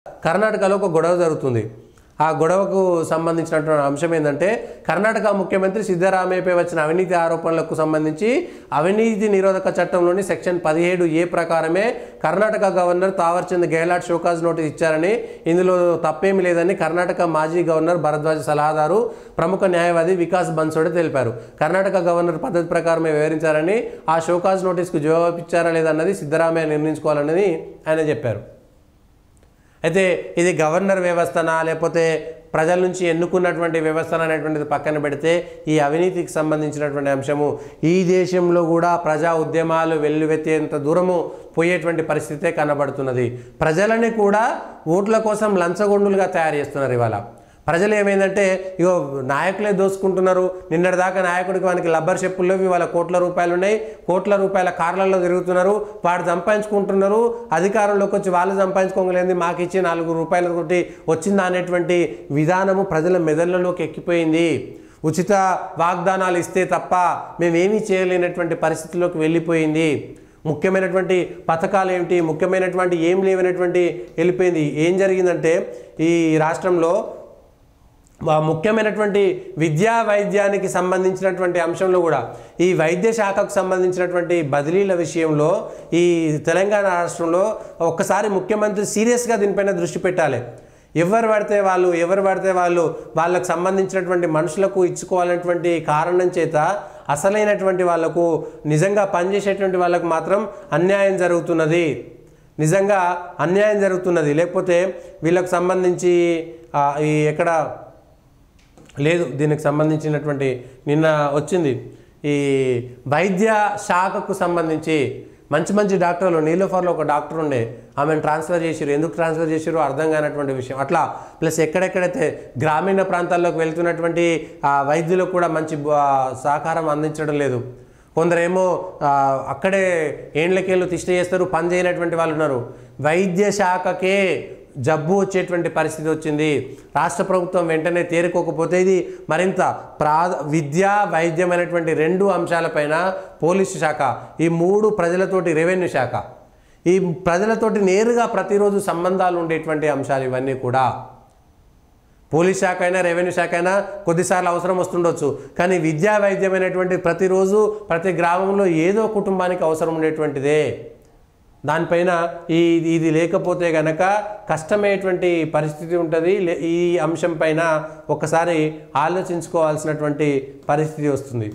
కర్ణాటకలో ఒక గొడవ జరుగుతుంది. ఆ గొడవకు సంబంధించినటువంటి అంశం ఏంటంటే కర్ణాటక ముఖ్యమంత్రి సిద్ధరామయ్యపై వచ్చిన అవినీతి ఆరోపణలకు సంబంధించి అవినీతి నిరోధక చట్టంలోని సెక్షన్ 17A ప్రకారమే Karnataka governor Thawarchand Gehlot show cause notice ఇచ్చారని, ఇందులో తప్పేమీ లేదని కర్ణాటక మాజీ గవర్నర్ భరద్వాజ్ సలహాదారు ప్రముఖ న్యాయవాది వికాస్ బన్సోడే తెలిపారు. కర్ణాటక గవర్నర్ పద్ధతి ప్రకారమే వివరించారని, ఆ షోకాజ్ నోటీస్కు జవాబు ఇచ్చారా లేదన్నది సిద్ధరామయ్య నిర్ణయించుకోవాలని ఆయన చెప్పారు. అయితే ఇది గవర్నర్ వ్యవస్థనా లేకపోతే ప్రజల నుంచి ఎన్నుకున్నటువంటి వ్యవస్థన అనేటువంటిది పక్కన పెడితే ఈ అవినీతికి సంబంధించినటువంటి అంశము ఈ దేశంలో కూడా ప్రజా ఉద్యమాలు వెల్లువెత్తేంత దూరము పోయేటువంటి పరిస్థితే కనబడుతున్నది. ప్రజలని కూడా ఓట్ల కోసం లంచగొండులుగా తయారు చేస్తున్నారు. ఇవాళ ప్రజలు ఏమైందంటే ఇగో నాయకులే దోసుకుంటున్నారు. నిన్నటిదాకా నాయకుడికి వానికి లబ్బర్ చెప్పుల్లో ఇవాళ కోట్ల రూపాయలు ఉన్నాయి, కోట్ల రూపాయల కార్లలో తిరుగుతున్నారు, వాడు సంపాదించుకుంటున్నారు. అధికారంలోకి వచ్చి వాళ్ళు సంపాదించుకోగలేదు, మాకు ఇచ్చి 4 రూపాయలతోటి వచ్చిందా అనేటువంటి విధానము ప్రజల మెదళ్ళలోకి ఎక్కిపోయింది. ఉచిత వాగ్దానాలు ఇస్తే తప్ప మేమేమీ చేయలేనటువంటి పరిస్థితిలోకి వెళ్ళిపోయింది. ముఖ్యమైనటువంటి పథకాలు ఏమిటి, ముఖ్యమైనటువంటి ఏం లేవనేటువంటి వెళ్ళిపోయింది. ఏం జరిగిందంటే ఈ రాష్ట్రంలో ముఖ్యమైనటువంటి విద్యా వైద్యానికి సంబంధించినటువంటి అంశంలో కూడా ఈ వైద్య శాఖకు సంబంధించినటువంటి బదిలీల విషయంలో ఈ తెలంగాణ రాష్ట్రంలో ఒక్కసారి ముఖ్యమంత్రి సీరియస్గా దీనిపైన దృష్టి పెట్టాలి. ఎవరు పడితే వాళ్ళు వాళ్ళకు సంబంధించినటువంటి మనుషులకు ఇచ్చుకోవాలనేటువంటి కారణం చేత అసలైనటువంటి వాళ్లకు నిజంగా పనిచేసేటువంటి వాళ్ళకు మాత్రం అన్యాయం జరుగుతున్నది. నిజంగా అన్యాయం జరుగుతున్నది. లేకపోతే వీళ్ళకు సంబంధించి ఈ ఎక్కడ లేదు, దీనికి సంబంధించినటువంటి నిన్న వచ్చింది ఈ వైద్య శాఖకు సంబంధించి మంచి డాక్టర్లు. నీలోఫర్లో ఒక డాక్టర్ ఉండే, ఆమెను ట్రాన్స్ఫర్ చేసిరు. ఎందుకు ట్రాన్స్ఫర్ చేసిరు అర్థం కానటువంటి విషయం. అట్లా ప్లస్ ఎక్కడెక్కడైతే గ్రామీణ ప్రాంతాల్లోకి వెళ్తున్నటువంటి వైద్యులకు కూడా మంచి సహకారం అందించడం లేదు. కొందరేమో అక్కడే ఏండ్లకేళ్ళు తిష్ట చేస్తారు, పని చేయనటువంటి వాళ్ళు ఉన్నారు. వైద్య శాఖకే జబ్బు వచ్చేటువంటి పరిస్థితి వచ్చింది. రాష్ట్ర ప్రభుత్వం వెంటనే తేరుకోకపోతే ఇది మరింత విద్యా వైద్యం అనేటువంటి 2 అంశాలపైన పోలీసు శాఖ, ఈ 3 ప్రజలతోటి రెవెన్యూ శాఖ, ఈ ప్రజలతోటి నేరుగా ప్రతిరోజు సంబంధాలు ఉండేటువంటి అంశాలు ఇవన్నీ కూడా. పోలీస్ శాఖ అయినా రెవెన్యూ శాఖ అయినా కొద్దిసార్లు అవసరం వస్తుండొచ్చు, కానీ విద్యా వైద్యం అనేటువంటి ప్రతిరోజు ప్రతి గ్రామంలో ఏదో కుటుంబానికి అవసరం ఉండేటువంటిదే. దానిపైన ఇది లేకపోతే గనక కష్టమైనటువంటి పరిస్థితి ఉంటుంది. ఈ అంశం పైన ఒకసారి ఆలోచించుకోవాల్సినటువంటి పరిస్థితి వస్తుంది.